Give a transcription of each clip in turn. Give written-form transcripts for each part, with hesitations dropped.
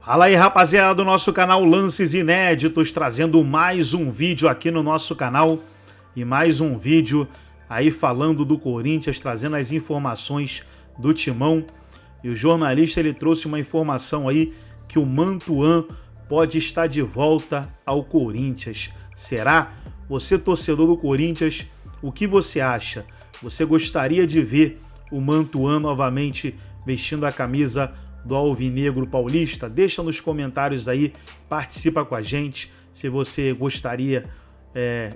Fala aí, rapaziada do nosso canal Lances Inéditos, trazendo mais um vídeo aqui no nosso canal e mais um vídeo aí falando do Corinthians, trazendo as informações do Timão. E o jornalista ele trouxe uma informação aí que o Mantuan pode estar de volta ao Corinthians. Será? Você, torcedor do Corinthians, o que você acha? Você gostaria de ver o Mantuan novamente vestindo a camisa do Alvinegro Paulista? Deixa nos comentários aí, participa com a gente, se você gostaria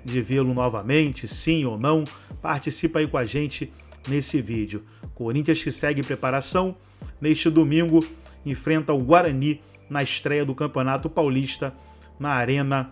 de vê-lo novamente, sim ou não, participa aí com a gente nesse vídeo. Corinthians que segue preparação, neste domingo enfrenta o Guarani na estreia do Campeonato Paulista na Arena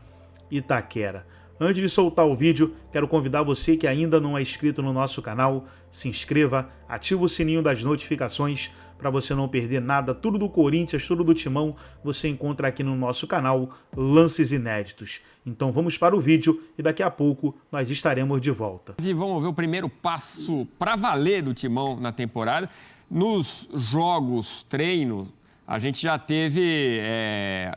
Itaquera. Antes de soltar o vídeo, quero convidar você que ainda não é inscrito no nosso canal, se inscreva, ativa o sininho das notificações para você não perder nada. Tudo do Corinthians, tudo do Timão, você encontra aqui no nosso canal Lances Inéditos. Então vamos para o vídeo e daqui a pouco nós estaremos de volta. E vamos ver o primeiro passo para valer do Timão na temporada. Nos jogos, treino, a gente já teve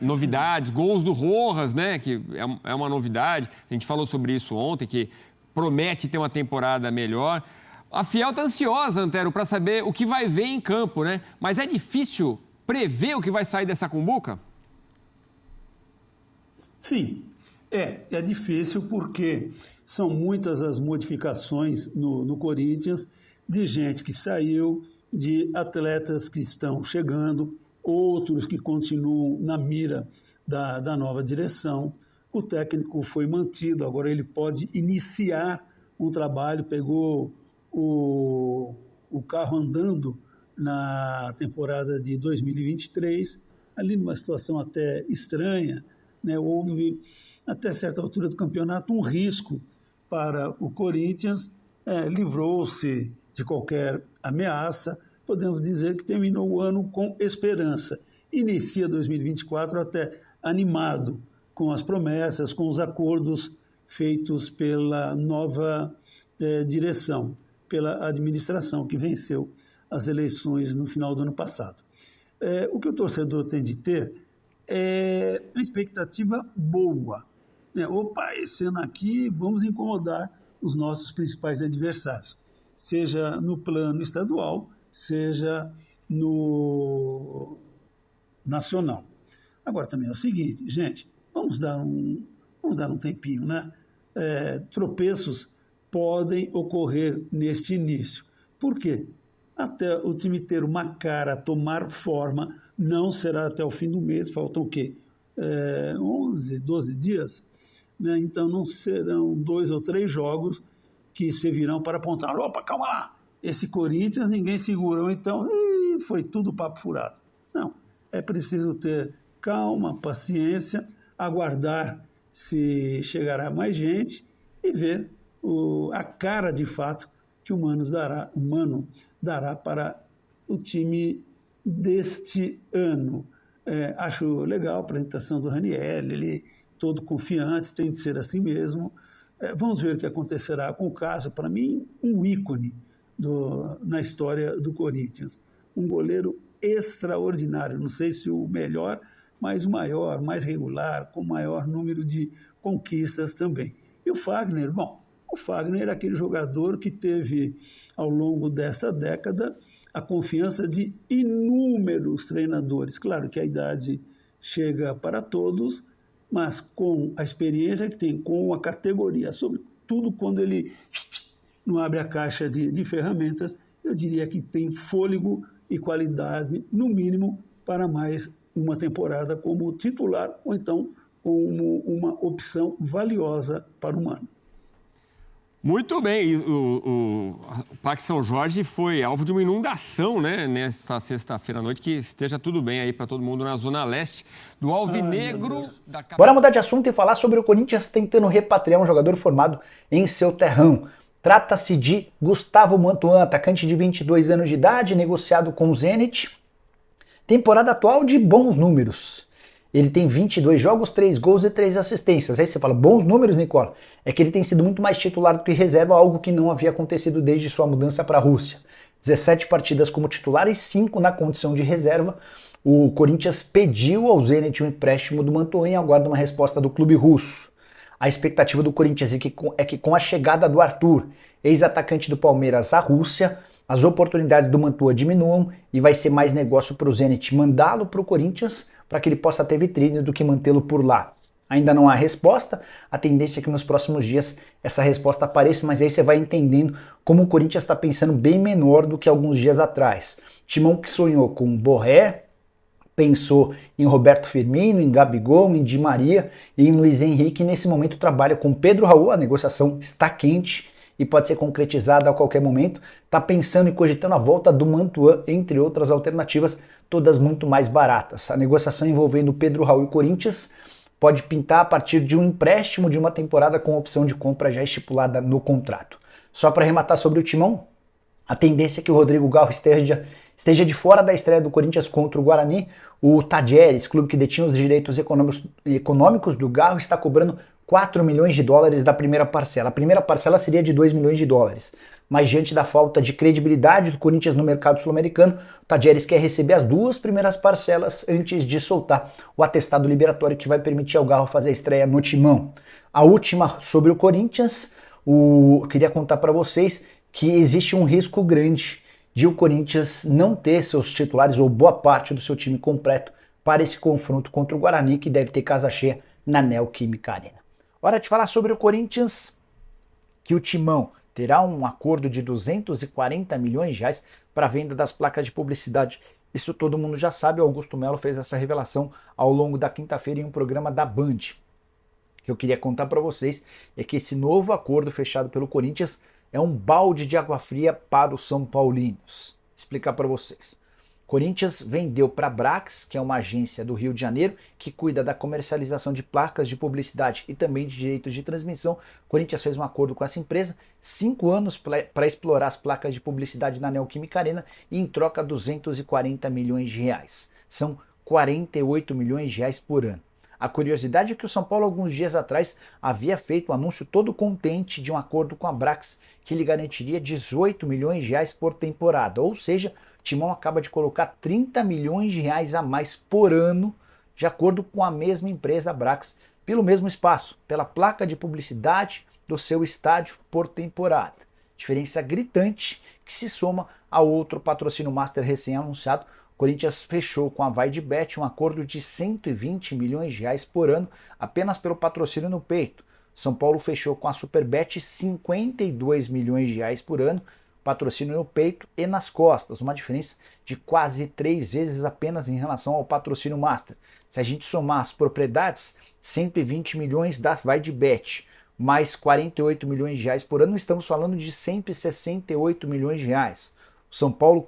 novidades, gols do Rojas, né, que é uma novidade. A gente falou sobre isso ontem, que promete ter uma temporada melhor. A Fiel está ansiosa, Antero, para saber o que vai ver em campo, né? Mas é difícil prever o que vai sair dessa cumbuca? Sim, é difícil porque são muitas as modificações no Corinthians, de gente que saiu, de atletas que estão chegando, outros que continuam na mira da nova direção. O técnico foi mantido, agora ele pode iniciar um trabalho, pegou o carro andando na temporada de 2023, ali numa situação até estranha, né? Houve, até certa altura do campeonato, um risco para o Corinthians, livrou-se de qualquer ameaça. Podemos dizer que terminou o ano com esperança. Inicia 2024 até animado com as promessas, com os acordos feitos pela nova direção, pela administração que venceu as eleições no final do ano passado. O que o torcedor tem de ter é uma expectativa boa. Opa, esse ano aqui vamos incomodar os nossos principais adversários, seja no plano estadual, seja no nacional. Agora também é o seguinte, gente, vamos dar um tempinho, né? Tropeços podem ocorrer neste início. Por quê? Até o time ter uma cara, tomar forma, não será até o fim do mês, faltam o quê? 11, 12 dias, né? Então não serão 2 ou 3 jogos que servirão para apontar, opa, calma lá, esse Corinthians ninguém segurou, então foi tudo papo furado. Não, é preciso ter calma, paciência, aguardar se chegará mais gente e ver a cara de fato que o Mano dará para o time deste ano. Acho legal a apresentação do Raniel, ele todo confiante, tem de ser assim mesmo. Vamos ver o que acontecerá com o Cássio, para mim um ícone na história do Corinthians. Um goleiro extraordinário, não sei se o melhor, mas o maior, mais regular, com maior número de conquistas também. E o Fagner, o Fagner é aquele jogador que teve, ao longo desta década, a confiança de inúmeros treinadores. Claro que a idade chega para todos, mas com a experiência que tem, com a categoria, sobretudo quando ele não abre a caixa de ferramentas, eu diria que tem fôlego e qualidade, no mínimo, para mais uma temporada como titular, ou então como uma opção valiosa para o Mano. Muito bem, o Parque São Jorge foi alvo de uma inundação, né, nesta sexta-feira à noite. Que esteja tudo bem aí para todo mundo na zona leste do Alvinegro. Bora mudar de assunto e falar sobre o Corinthians tentando repatriar um jogador formado em seu terrão. Trata-se de Gustavo Mantuan, atacante de 22 anos de idade, negociado com o Zenit. Temporada atual de bons números. Ele tem 22 jogos, 3 gols e 3 assistências. Aí você fala, bons números, Nicola? É que ele tem sido muito mais titular do que reserva, algo que não havia acontecido desde sua mudança para a Rússia. 17 partidas como titular e 5 na condição de reserva. o Corinthians pediu ao Zenit um empréstimo do Mantuan e aguarda uma resposta do clube russo. A expectativa do Corinthians é que com a chegada do Arthur, ex-atacante do Palmeiras à Rússia, as oportunidades do Mantuan diminuam e vai ser mais negócio para o Zenit mandá-lo para o Corinthians para que ele possa ter vitrine do que mantê-lo por lá. Ainda não há resposta, a tendência é que nos próximos dias essa resposta apareça, mas aí você vai entendendo como o Corinthians está pensando bem menor do que alguns dias atrás. Timão que sonhou com Borré, pensou em Roberto Firmino, em Gabigol, em Di Maria e em Luiz Henrique, e nesse momento trabalha com Pedro Raul, a negociação está quente e pode ser concretizada a qualquer momento, está pensando e cogitando a volta do Mantuan, entre outras alternativas, todas muito mais baratas. A negociação envolvendo Pedro Raul e Corinthians pode pintar a partir de um empréstimo de uma temporada com opção de compra já estipulada no contrato. Só para arrematar sobre o Timão, a tendência é que o Rodrigo Garro esteja de fora da estreia do Corinthians contra o Guarani. O Tajeres, clube que detinha os direitos econômicos do Garro, está cobrando 4 milhões de dólares da primeira parcela. A primeira parcela seria de 2 milhões de dólares. Mas diante da falta de credibilidade do Corinthians no mercado sul-americano, o Tajeres quer receber as 2 primeiras parcelas antes de soltar o atestado liberatório que vai permitir ao Garro fazer a estreia no Timão. A última sobre o Corinthians, queria contar para vocês que existe um risco grande de o Corinthians não ter seus titulares ou boa parte do seu time completo para esse confronto contra o Guarani, que deve ter casa cheia na Neoquímica Arena. Hora de falar sobre o Corinthians, que o Timão terá um acordo de 240 milhões de reais para a venda das placas de publicidade. Isso todo mundo já sabe, o Augusto Melo fez essa revelação ao longo da quinta-feira em um programa da Band. O que eu queria contar para vocês é que esse novo acordo fechado pelo Corinthians é um balde de água fria para os São Paulinos. Vou explicar para vocês. Corinthians vendeu para a Brax, que é uma agência do Rio de Janeiro, que cuida da comercialização de placas de publicidade e também de direitos de transmissão. Corinthians fez um acordo com essa empresa, 5 anos para explorar as placas de publicidade na Neoquímica Arena e em troca 240 milhões de reais. São 48 milhões de reais por ano. A curiosidade é que o São Paulo, alguns dias atrás, havia feito um anúncio todo contente de um acordo com a Brax, que lhe garantiria 18 milhões de reais por temporada. Ou seja, o Timão acaba de colocar 30 milhões de reais a mais por ano, de acordo com a mesma empresa Brax, pelo mesmo espaço, pela placa de publicidade do seu estádio por temporada. Diferença gritante que se soma a outro patrocínio master recém-anunciado. O Corinthians fechou com a VaideBet um acordo de 120 milhões de reais por ano apenas pelo patrocínio no peito. São Paulo fechou com a Superbet 52 milhões de reais por ano, patrocínio no peito e nas costas, uma diferença de quase 3 vezes apenas em relação ao patrocínio master. Se a gente somar as propriedades, 120 milhões da VaideBet, mais 48 milhões de reais por ano, estamos falando de 168 milhões de reais. O São Paulo,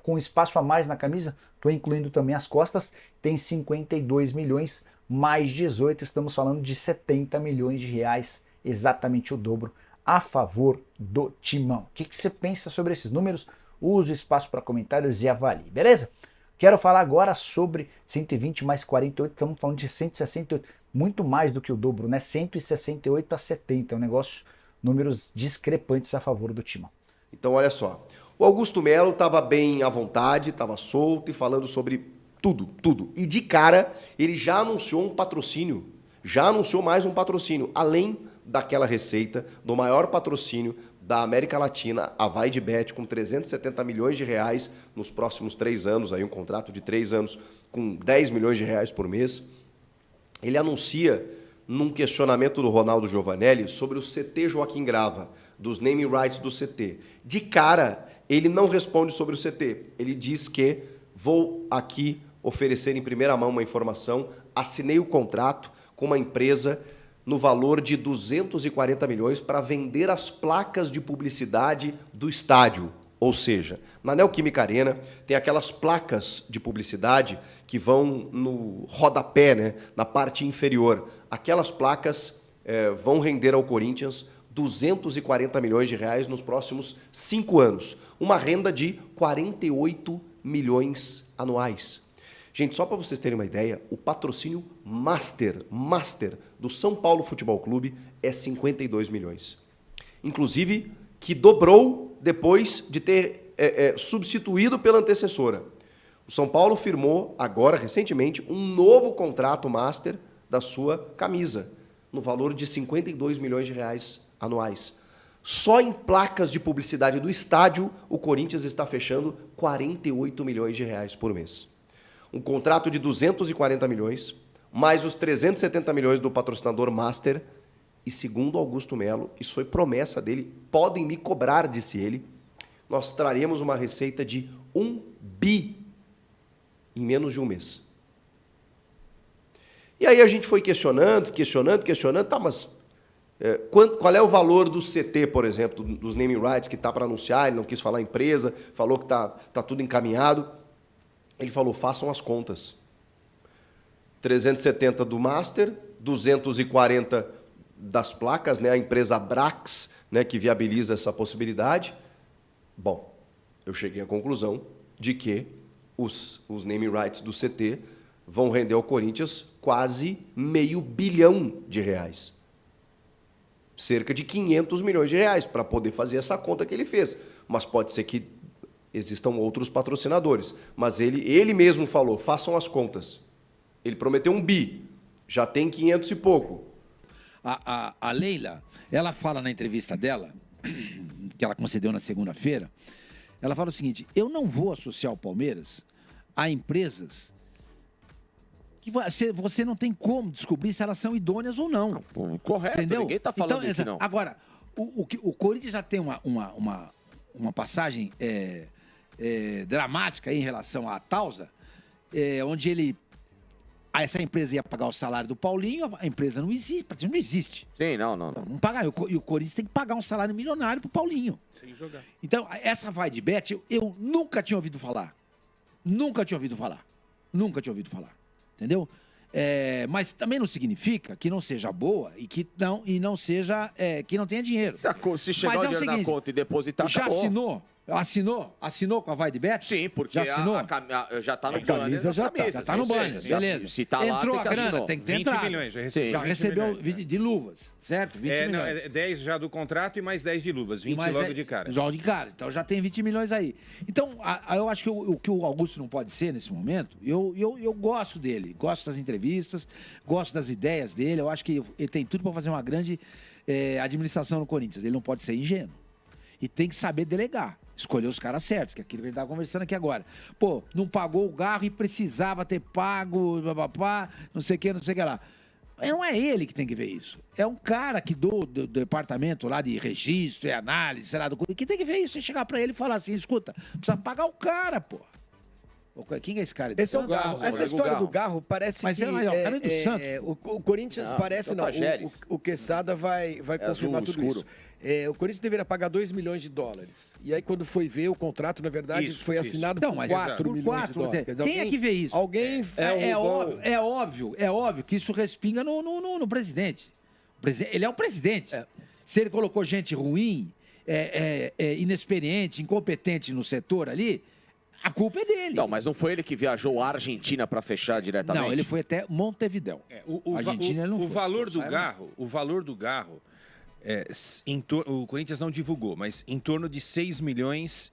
com espaço a mais na camisa, estou incluindo também as costas, tem 52 milhões, mais 18, estamos falando de 70 milhões de reais, exatamente o dobro, a favor do Timão. O que você pensa sobre esses números? Use o espaço para comentários e avalie, beleza? Quero falar agora sobre 120 mais 48, estamos falando de 168, muito mais do que o dobro, né? 168 a 70, é um negócio, números discrepantes a favor do Timão. Então, olha só. O Augusto Melo estava bem à vontade, estava solto e falando sobre tudo. E de cara, ele já anunciou um patrocínio, já anunciou mais um patrocínio, além daquela receita do maior patrocínio da América Latina, a VaideBet, com 370 milhões de reais nos próximos 3 anos, aí um contrato de 3 anos com 10 milhões de reais por mês. Ele anuncia, num questionamento do Ronaldo Giovanelli, sobre o CT Joaquim Grava, dos naming rights do CT. De cara, ele não responde sobre o CT. Ele diz que vou aqui oferecer em primeira mão uma informação, assinei o contrato com uma empresa no valor de 240 milhões para vender as placas de publicidade do estádio. Ou seja, na Neoquímica Arena tem aquelas placas de publicidade que vão no rodapé, né, na parte inferior. Aquelas placas vão render ao Corinthians 240 milhões de reais nos próximos 5 anos. Uma renda de 48 milhões anuais. Gente, só para vocês terem uma ideia, o patrocínio master do São Paulo Futebol Clube é 52 milhões. Inclusive, que dobrou depois de ter substituído pela antecessora. O São Paulo firmou agora, recentemente, um novo contrato master da sua camisa, no valor de 52 milhões de reais anuais. Só em placas de publicidade do estádio, o Corinthians está fechando 48 milhões de reais por mês. Um contrato de 240 milhões, mais os 370 milhões do patrocinador master. E segundo Augusto Melo, isso foi promessa dele, podem me cobrar, disse ele, nós traremos uma receita de 1 bi em menos de um mês. E aí a gente foi questionando, tá, mas qual é o valor do CT, por exemplo, dos naming rights que está para anunciar, ele não quis falar empresa, falou que tá tudo encaminhado. Ele falou, façam as contas. 370 do Master, 240 das placas, né, a empresa Brax, né, que viabiliza essa possibilidade. Bom, eu cheguei à conclusão de que os naming rights do CT vão render ao Corinthians quase R$500 bilhão. Cerca de 500 milhões de reais para poder fazer essa conta que ele fez. Mas pode ser que existam outros patrocinadores. Mas ele mesmo falou, façam as contas. Ele prometeu 1 bi, já tem 500 e pouco. A Leila, ela fala na entrevista dela, que ela concedeu na segunda-feira, ela fala o seguinte, eu não vou associar o Palmeiras a empresas que você não tem como descobrir se elas são idôneas ou não. Correto, entendeu? ninguém está falando então, que não. Agora, o Corinthians já tem uma passagem dramática aí em relação à Tausa, onde essa empresa ia pagar o salário do Paulinho, a empresa não existe. Sim, não. Não pagar. E o Corinthians tem que pagar um salário milionário pro Paulinho. Sem jogar. Então, essa vai de bet, eu nunca tinha ouvido falar. Entendeu? Mas também não significa que não seja boa e que não seja que não tenha dinheiro. Se chegar o dinheiro na conta e depositar, já tá bom. Assinou com a Vai de Bet? Sim, porque já assinou? Já tá no banner camisa das já tá. camisas. Já tá no banner, beleza. Se tá lá, entrou tem a que grana, assinar. tem que ter 20 entrado. milhões, já Sim. Já 20 recebeu milhões. de luvas, certo? 20 milhões. 10 já do contrato e mais 10 de luvas, 20 logo de cara. Logo de cara. Então já tem 20 milhões aí. Então, eu acho que o que o Augusto não pode ser nesse momento, eu gosto dele, gosto das entrevistas, gosto das ideias dele, eu acho que ele tem tudo para fazer uma grande administração no Corinthians. Ele não pode ser ingênuo. E tem que saber delegar. Escolher os caras certos, que é aquilo que a gente estava conversando aqui agora. Pô, não pagou o Garro e precisava ter pago, papapá, não sei o que lá. Mas não é ele que tem que ver isso. É um cara que do departamento lá de registro e análise, sei lá, que tem que ver isso e chegar para ele e falar assim, escuta, precisa pagar o cara, pô. Quem é esse cara? Esse é o Garro. Essa história do Garro parece mas que... é do Santos. O Corinthians parece... Não, o Quesada vai confirmar tudo escuro. isso. O Corinthians deveria pagar $2 milhões. E aí, quando foi ver o contrato, na verdade, foi assinado por 4 milhões de dólares. Quem é que vê isso? Alguém... É óbvio que isso respinga no presidente. Ele é o presidente. Se ele colocou gente ruim, inexperiente, incompetente no setor ali, a culpa é dele. Não, mas não foi ele que viajou à Argentina para fechar diretamente? Não, ele foi até Montevidéu. Argentina ele não foi. O valor do Garro, o Corinthians não divulgou, mas em torno de $6 milhões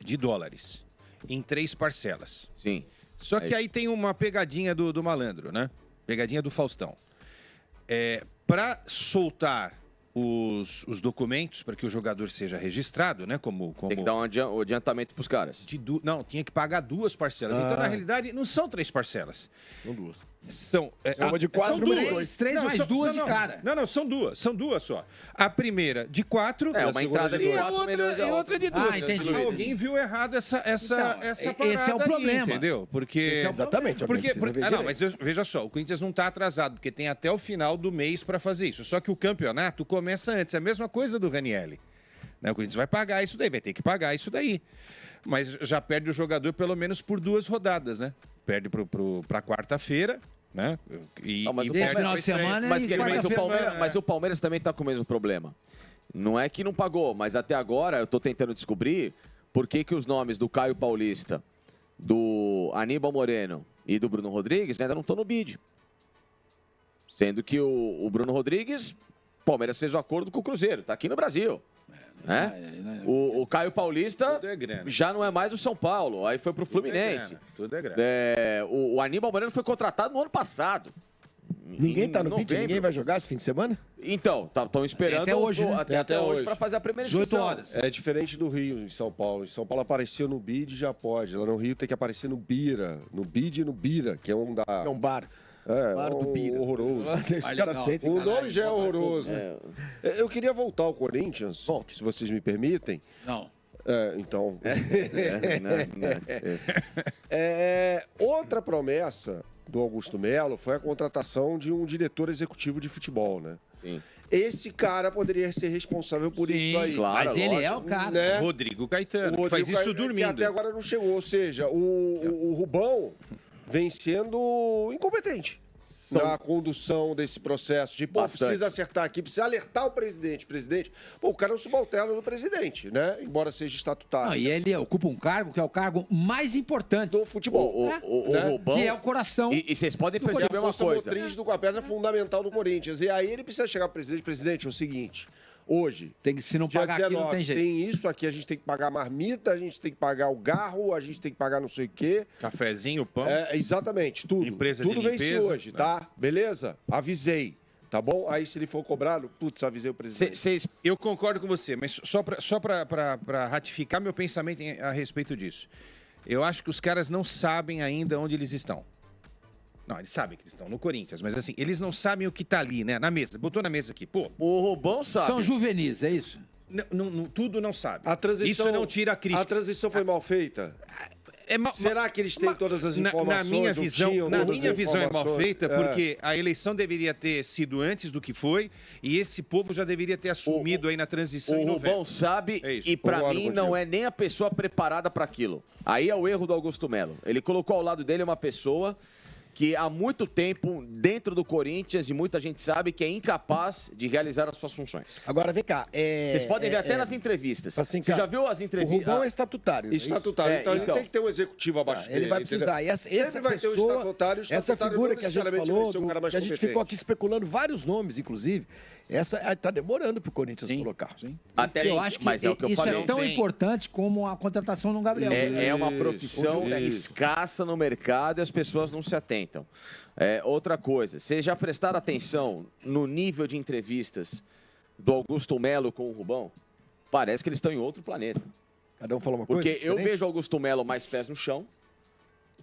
em 3 parcelas. Sim. Só que aí tem uma pegadinha do malandro, né? Pegadinha do Faustão. Para soltar os documentos para que o jogador seja registrado, né? Como... Tem que dar um adiantamento para os caras. Não, tinha que pagar 2 parcelas. Então, na realidade, não são 3 parcelas. São 2. São uma de 4 milhões. 3 mais 2 e cara. Não, são 2. São 2 só. A primeira de 4. Uma entrada de 4 milhões. E outra de 2. Entendi. Alguém viu errado essa parada. Esse é o problema. Aí, entendeu? Porque... Exatamente. Mas veja só, o Corinthians não está atrasado, porque tem até o final do mês para fazer isso. Só que o campeonato começa antes. É a mesma coisa do Ranieri. Né? O Corinthians vai pagar isso daí, vai ter que pagar isso daí. Mas já perde o jogador pelo menos por 2 rodadas, né? Perde para quarta-feira, né? Mas o final de semana mas o Palmeiras também está com o mesmo problema. Não é que não pagou, mas até agora eu estou tentando descobrir por que os nomes do Caio Paulista, do Aníbal Moreno e do Bruno Rodrigues ainda não estão no bid. Sendo que o Bruno Rodrigues, o Palmeiras fez o acordo com o Cruzeiro, está aqui no Brasil. O Caio Paulista grana, já não é mais o São Paulo, aí foi pro Fluminense. Tudo é grana. O Aníbal Moreno foi contratado no ano passado. Ninguém tá no bid? Ninguém vai jogar esse fim de semana? Então, estão esperando até hoje, né? até hoje para fazer a primeira inscrição. É diferente do Rio, em São Paulo. Em São Paulo apareceu no bid, já pode. Lá no Rio tem que aparecer no Bira. No bid e no Bira, que é um da... É um bar. Bar do Bira. Horroroso. O nome já é horroroso. Eu queria voltar ao Corinthians, se vocês me permitem. Não. Então. Outra promessa do Augusto Melo foi a contratação de um diretor executivo de futebol, né? Sim. Esse cara poderia ser responsável por isso aí. Claro, mas ele é o cara. Né? Rodrigo Caetano, que faz isso dormindo. Que até agora não chegou. Ou seja, o Rubão vem sendo incompetente na condução desse processo de, precisa acertar aqui, precisa alertar o presidente. O cara é um subalterno do presidente, né? Embora seja estatutário. Não, e ele ocupa um cargo que é o cargo mais importante do futebol. O Rubão, que é o coração. E vocês podem perceber uma coisa. Motriz a pedra fundamental do Corinthians. E aí ele precisa chegar pro presidente, é o seguinte... Hoje, se não pagar 19, aqui, não tem jeito. Tem isso aqui, a gente tem que pagar a marmita, a gente tem que pagar o garro, a gente tem que pagar não sei o quê. Cafezinho, pão. Exatamente, tudo. Empresa tudo de limpeza. Vence hoje, tá? Beleza? Avisei. Tá bom? Aí se ele for cobrado, avisei o presidente. Eu concordo com você, mas só para ratificar meu pensamento a respeito disso. Eu acho que os caras não sabem ainda onde eles estão. Não, eles sabem que eles estão no Corinthians, mas assim, eles não sabem o que tá ali, né? Na mesa. Botou na mesa aqui. Pô. O Rubão sabe. São juvenis, é isso? Tudo não sabe. A transição, isso não tira a crítica. A transição foi mal feita? Será que eles têm todas as informações? Na minha visão é mal feita, É. porque a eleição deveria ter sido antes do que foi, e esse povo já deveria ter assumido aí na transição em O novembro. Rubão sabe, É isso. e pra Concordo mim contigo. não é nem a pessoa preparada para aquilo. Aí é o erro do Augusto Melo. Ele colocou ao lado dele uma pessoa que há muito tempo, dentro do Corinthians, e muita gente sabe que é incapaz de realizar as suas funções. Agora, vem cá. Vocês podem ver até nas entrevistas. Assim, Você já viu as O entrevistas? Rubão é estatutário. Estatutário. Então ele tem que ter um executivo abaixo dele. Ele vai precisar. E essa vai ter um pessoa, estatutário. essa figura que a gente falou, ser um cara mais que a gente competente. ficou aqui especulando vários nomes, inclusive, essa tá demorando pro Corinthians colocar. Até eu acho que, mas é o que eu isso falei. é tão importante como a contratação do Gabriel. É uma profissão escassa no mercado e as pessoas não se atentam. Outra coisa, vocês já prestaram atenção no nível de entrevistas do Augusto Melo com o Rubão? Parece que eles estão em outro planeta. Cada um fala uma coisa. Porque eu vejo o Augusto Melo mais pés no chão,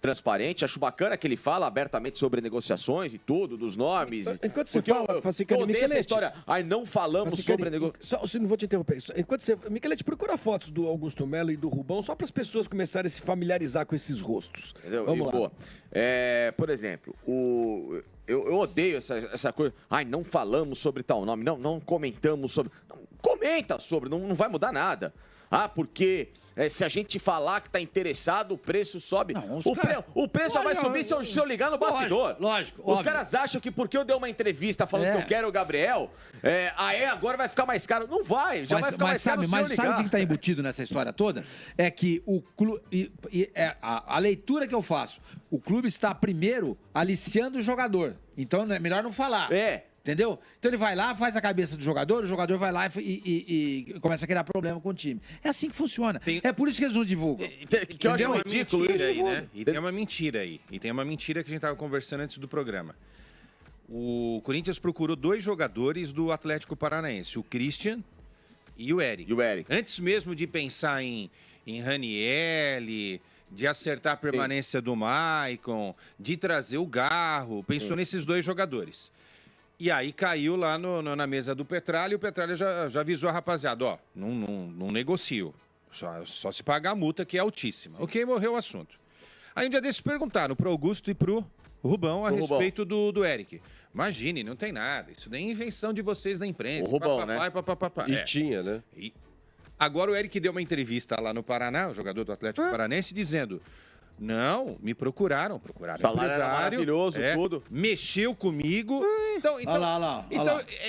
transparente, acho bacana que ele fala abertamente sobre negociações e tudo, dos nomes. Enquanto você fala, eu odeio essa história. Não falamos sobre negociações. Não vou te interromper. Enquanto você... Michelete, procura fotos do Augusto Melo e do Rubão, só para as pessoas começarem a se familiarizar com esses rostos. Entendeu? Vamos lá. Boa. Por exemplo, eu odeio essa coisa. Não falamos sobre tal nome, não comentamos sobre... Não, comenta sobre, não vai mudar nada. Porque se a gente falar que está interessado, o preço sobe. Não, o preço só vai subir se eu ligar no bastidor. Lógico. Os caras acham que porque eu dei uma entrevista falando que eu quero o Gabriel, agora vai ficar mais caro. Não vai, vai ficar mais caro se eu ligar. Mas sabe o que está embutido nessa história toda? É que o clube... A leitura que eu faço, o clube está primeiro aliciando o jogador. Então é melhor não falar. Entendeu? Então ele vai lá, faz a cabeça do jogador, o jogador vai lá e começa a criar problema com o time. É assim que funciona. É por isso que eles não divulgam. Que eu acho ridículo isso aí, né? E tem uma mentira aí. E tem uma mentira que a gente estava conversando antes do programa. O Corinthians procurou 2 jogadores do Atlético Paranaense, o Christian e o Eric. Antes mesmo de pensar em Ranieri, de acertar a permanência do Maicon, de trazer o Garro, pensou nesses 2 jogadores. E aí caiu lá na mesa do Petralha e o Petralha já avisou a rapaziada, não negocio, só se pagar a multa que é altíssima. Ok, morreu o assunto. Aí um dia desses perguntaram pro Augusto e pro Rubão a respeito do Eric. Imagine, não tem nada, isso daí é invenção de vocês da imprensa. O Rubão, né? E tinha, né? Agora o Eric deu uma entrevista lá no Paraná, o jogador do Atlético Paranaense, dizendo... Não, me procuraram. O salário era maravilhoso, tudo. Mexeu comigo. Olha lá.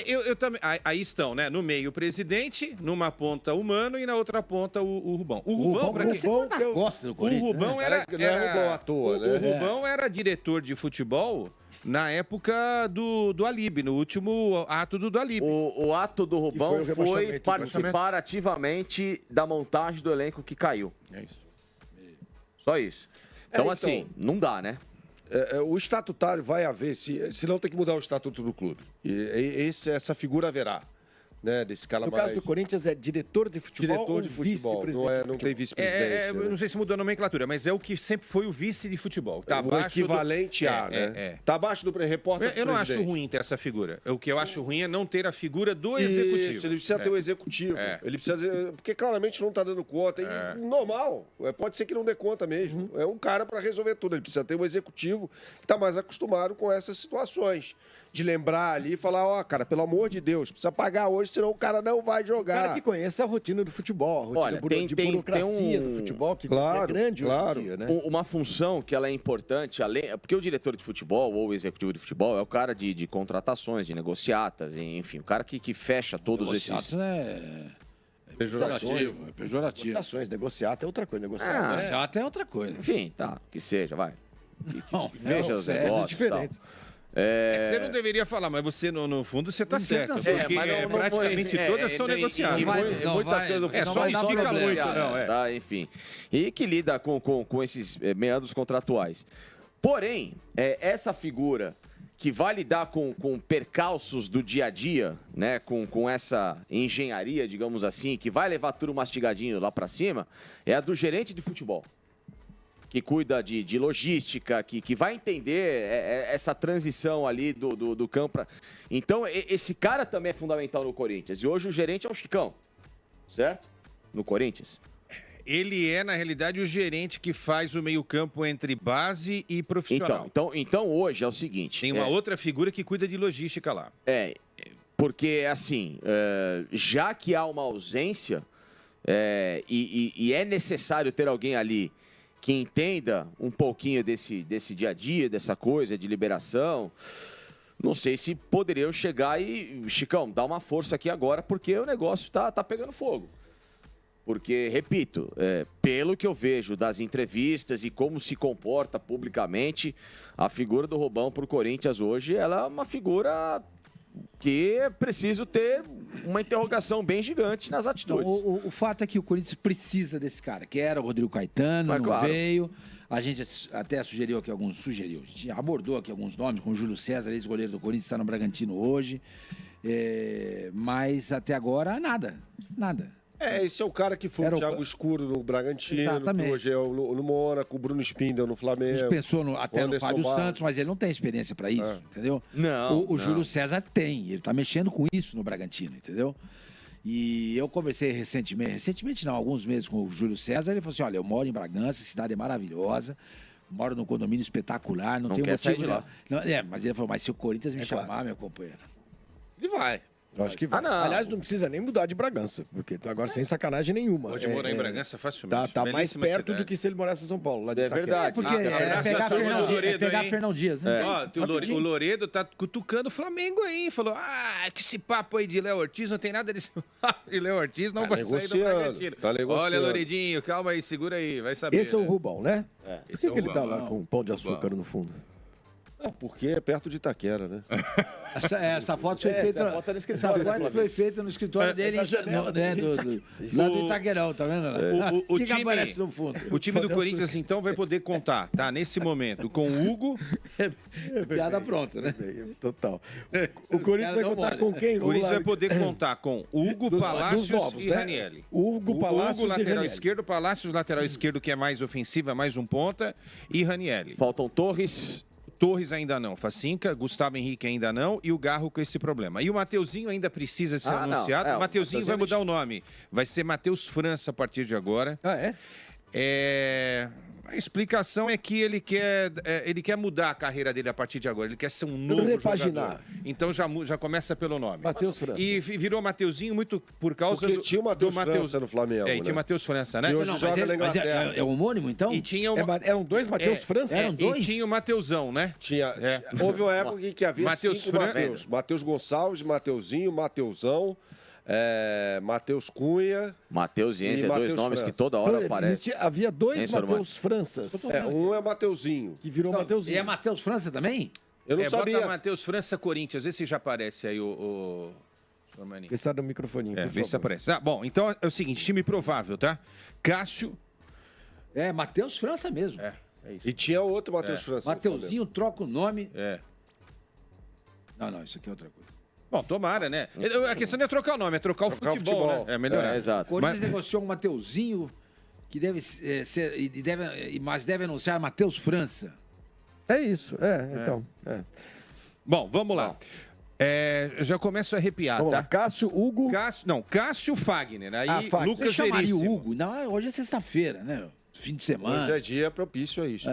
Eu também. Aí estão, né? No meio o presidente, numa ponta o Mano e na outra ponta o Rubão. O Rubão, pra quem... O Rubão era... Não é Rubão à toa, né? O Rubão era diretor de futebol na época do Alib, no último ato do Alib. O ato do Rubão foi participar ativamente da montagem do elenco que caiu. É isso. Só isso. Então, assim, não dá, né? O estatutário vai haver, se não tem que mudar o estatuto do clube. Essa figura haverá. Né, desse cara no caso do Corinthians é diretor de futebol ou vice-presidente? Não tem vice-presidência. Eu não sei se mudou a nomenclatura, mas é o que sempre foi o vice de futebol. Tá o equivalente a, né? Tá abaixo do repórter. Eu não acho ruim ter essa figura. O que eu acho ruim é não ter a figura do executivo. Isso, ele precisa ter o executivo. Ele precisa, porque claramente não está dando conta. Normal. Pode ser que não dê conta mesmo. É um cara para resolver tudo. Ele precisa ter um executivo que está mais acostumado com essas situações. De lembrar ali e falar, cara, pelo amor de Deus, precisa pagar hoje, senão o cara não vai jogar. O cara que conhece a rotina do futebol, a rotina de burocracia do futebol, que é grande hoje em dia, né? Uma função que ela é importante, porque o diretor de futebol ou o executivo de futebol é o cara de contratações, de negociatas, enfim, o cara que fecha todos esses... Pejorativo. Negociações, negociata é outra coisa. Negociata é outra coisa. Enfim, que seja, vai. Veja os negócios diferentes. Você não deveria falar, mas você, no fundo, você está certo. Porque praticamente todas são negociadas. Muitas coisas só não fica muito, não. Enfim. E que lida com esses meandros contratuais. Porém, essa figura que vai lidar com percalços do dia a dia, né, com essa engenharia, digamos assim, que vai levar tudo mastigadinho lá para cima, é a do gerente de futebol. Que cuida de logística, que vai entender essa transição ali do campo. Então, esse cara também é fundamental no Corinthians. E hoje o gerente é o Chicão, certo? No Corinthians. Ele é, na realidade, o gerente que faz o meio-campo entre base e profissional. Então hoje é o seguinte... Tem uma outra figura que cuida de logística lá. Porque, assim, já que há uma ausência e é necessário ter alguém ali que entenda um pouquinho desse dia a dia, dessa coisa de liberação, não sei se poderiam chegar e, Chicão, dá uma força aqui agora, porque o negócio tá pegando fogo. Porque, repito, pelo que eu vejo das entrevistas e como se comporta publicamente, a figura do Rubão pro Corinthians hoje, ela é uma figura que é preciso ter uma interrogação bem gigante nas atitudes. Então, o fato é que o Corinthians precisa desse cara, que era o Rodrigo Caetano, veio. A gente até sugeriu aqui alguns, a gente abordou aqui alguns nomes, como o Júlio César, ex-goleiro do Corinthians, está no Bragantino hoje. Mas até agora, nada. Esse é o cara que foi o Thiago Escuro no Bragantino, que hoje é no Mônaco, o Bruno Spindel no Flamengo. A gente pensou até no Fábio Santos, mas ele não tem experiência para isso, entendeu? Não. O Júlio César tem, ele tá mexendo com isso no Bragantino, entendeu? E eu conversei recentemente não, alguns meses com o Júlio César, ele falou assim, olha, eu moro em Bragança, a cidade é maravilhosa, moro num condomínio espetacular, não tem motivo... Não, mas ele falou, mas se o Corinthians me chamar, meu companheiro... Ele vai. Eu acho que vai. Aliás, não precisa nem mudar de Bragança, porque agora sem sacanagem nenhuma. Pode morar em Bragança facilmente. Tá mais perto do que se ele morasse em São Paulo. Lá de verdade. Porque pegar Fernão Dias, né? O Loredo tá cutucando o Flamengo aí. Falou, que esse papo aí de Léo Ortiz não tem nada de Léo Ortiz não vai sair do Bragantino. Olha, Loredinho, calma aí, segura aí, vai saber. Esse é o Rubão, né? Por que ele tá lá com um pão de açúcar no fundo? Porque é perto de Itaquera, né? Essa foto foi feita. Essa foto foi feita no escritório dele, lá do Itaquerão, tá vendo? O que aparece no fundo? O time do Corinthians, então, vai poder contar, tá? Nesse momento, com o Hugo. Piada pronta, né? Total. O Corinthians vai contar com quem? O Corinthians vai poder contar com Hugo, Palácios e Ranieri. Hugo, Palácios e lateral esquerdo, Palácios, lateral esquerdo, que é mais ofensiva, mais um ponta, e Ranieri. Faltam Torres ainda não, Facinca, Gustavo Henrique ainda não, e o Garro com esse problema. E o Mateuzinho ainda precisa ser anunciado. O Mateuzinho vai mudar o nome. Vai ser Matheus França a partir de agora. A explicação é que ele quer mudar a carreira dele a partir de agora. Ele quer ser um novo jogador. Então já começa pelo nome. Matheus França. E virou Mateuzinho muito por causa Porque tinha o Matheus França no Flamengo, e tinha o Matheus França, né? Que hoje joga na Inglaterra. É homônimo, então? E tinha Eram dois Matheus França? Eram dois? E tinha o Mateusão, né? Houve uma época em que havia Matheus 5 Matheus. Matheus Gonçalves, Mateuzinho, Mateusão, Matheus Cunha. Mateusiense, dois nomes que toda hora aparecem. Havia dois Matheus Franças. Um é Mateuzinho. Que virou Mateuzinho. E é Matheus França também? Eu não sabia. Bota Matheus França Corinthians, vê se já aparece aí o Pensar no microfoninho, por vê se favor. aparece. Bom, então é o seguinte, time provável, tá? Cássio. Matheus França mesmo. É isso. E tinha outro Matheus França. Mateuzinho troca o nome. Não, isso aqui é outra coisa. Bom, tomara, né? A questão não é trocar o nome, é trocar o futebol, né? É melhor. Exato. O Corinthians negociou um Mateuzinho que deve ser, mas deve anunciar Matheus França. É isso, então. Bom, vamos lá. Já começo a arrepiar, Vamos tá? lá. Cássio, Hugo. Cássio Fagner. Aí Fagner. Lucas Você chamaria Veríssimo. o Hugo? Não, hoje é sexta-feira, né? Fim de semana. Hoje é dia propício a isso.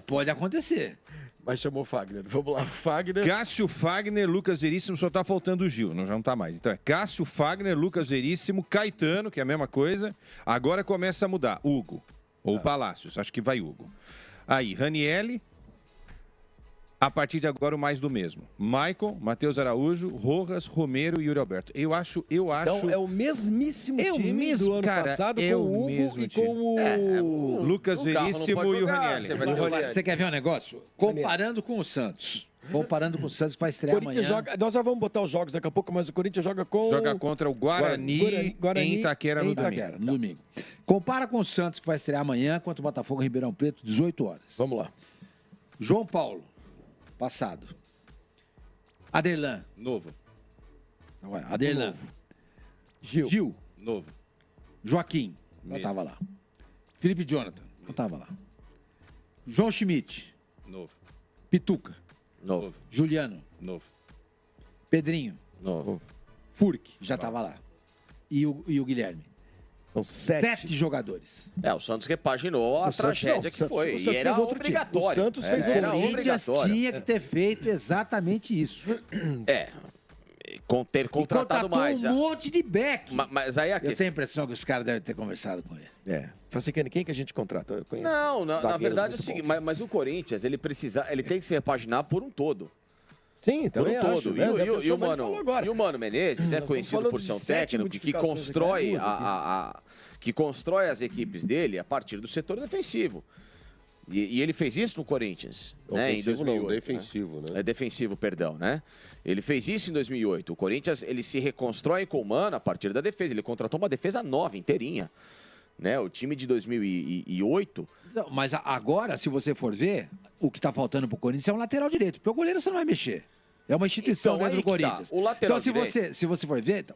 Pode acontecer. Mas chamou Fagner. Vamos lá, Fagner. Cássio, Fagner, Lucas Veríssimo, só tá faltando o Gil, já não tá mais. Então é Cássio, Fagner, Lucas Veríssimo, Caetano, que é a mesma coisa. Agora começa a mudar. Hugo. Ou Palácios, acho que vai Hugo. Aí, Ranielli. A partir de agora, o mais do mesmo. Maicon, Matheus Araújo, Rojas, Romero e Yuri Alberto. Eu acho... Então é o mesmíssimo time do ano passado com o Hugo e com o... Lucas Veríssimo e o Ranielli. Você quer ver um negócio? Comparando com o Santos. Comparando com o Santos, que vai estrear Corinthians amanhã. nós já vamos botar os jogos daqui a pouco, mas o Corinthians joga com... Joga contra o Guarani em Itaquera no domingo. Compara com o Santos, que vai estrear amanhã, contra o Botafogo em Ribeirão Preto, 18 horas. Vamos lá. João Paulo. Passado. Aderlan. Novo. Aderlan. Gil. Novo. Joaquim. Não estava lá. Felipe Jonathan. Não estava lá. João Schmidt. Novo. Pituca. Novo. Juliano. Novo. Pedrinho. Novo. Furk. Já estava lá. E o Guilherme. São 7 jogadores. O Santos repaginou a tragédia que foi. O Santos e era fez outro obrigatório. O Santos fez O outro Corinthians tinha que ter feito exatamente isso. Ter contratado mais. Um monte de back. Mas aí Eu tenho a impressão que os caras devem ter conversado com ele. Quem que a gente contrata? Eu conheço. Não, na verdade é o seguinte, mas o Corinthians, ele tem que se repaginar por um todo. Sim, também acho. E o Mano Menezes é conhecido por ser um técnico que constrói as equipes dele a partir do setor defensivo. E ele fez isso no Corinthians, né, em 2008. Não, defensivo, né? Defensivo, perdão, né? Ele fez isso em 2008. O Corinthians, ele se reconstrói com o Mano a partir da defesa. Ele contratou uma defesa nova, inteirinha. Né? O time de 2008... Mas agora, se você for ver, o que está faltando para o Corinthians é um lateral direito. Porque o goleiro você não vai mexer. É uma instituição Então, dentro do Corinthians. Tá. O lateral então, se você for ver,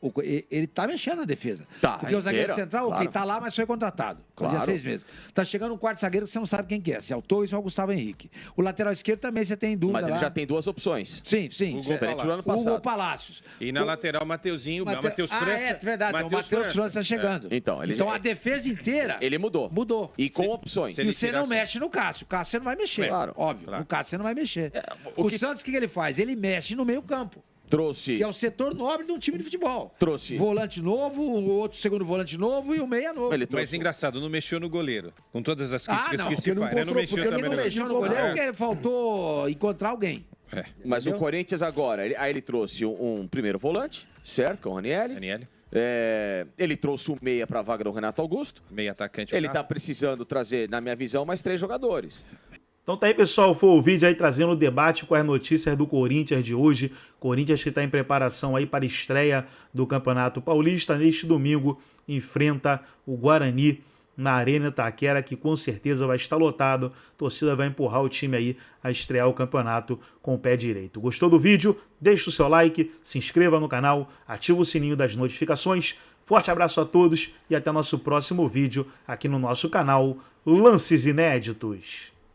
ele tá mexendo na defesa. Tá, porque o zagueiro central, claro. tá lá, mas foi contratado. Fazia 6 meses. Tá chegando um quarto zagueiro que você não sabe quem que é. Se é o Torres ou o Gustavo Henrique. O lateral esquerdo também você tem dúvida. Mas ele já tem 2 opções. Sim. Diferente do ano passado. Hugo Palácios. E na lateral, Mateuzinho, Matheus França. É verdade. O Matheus França tá chegando. Então a defesa inteira... Ele mudou. E com opções. E você não mexe no Cássio. O Cássio você não vai mexer. Claro. Óbvio. No Cássio você não vai mexer. O Santos, o que ele faz? Ele mexe no meio campo. Trouxe. Que é o setor nobre de um time de futebol. Trouxe. Volante novo, o outro segundo volante novo e o meia novo. Mas engraçado, não mexeu no goleiro. Com todas as críticas que se porque faz. Não mexeu também. Não mexeu no goleiro porque faltou encontrar alguém. Mas o Corinthians agora, ele trouxe um primeiro volante, certo? Com o Ranielli. Ele trouxe um meia para a vaga do Renato Augusto. Meia atacante. Ele está precisando trazer, na minha visão, mais 3 jogadores. Então tá aí, pessoal, foi o vídeo aí trazendo o debate com as notícias do Corinthians de hoje. Corinthians que está em preparação aí para a estreia do Campeonato Paulista. Neste domingo enfrenta o Guarani na Arena Itaquera, que com certeza vai estar lotado. A torcida vai empurrar o time aí a estrear o campeonato com o pé direito. Gostou do vídeo? Deixe o seu like, se inscreva no canal, ative o sininho das notificações. Forte abraço a todos e até nosso próximo vídeo aqui no nosso canal Lances Inéditos.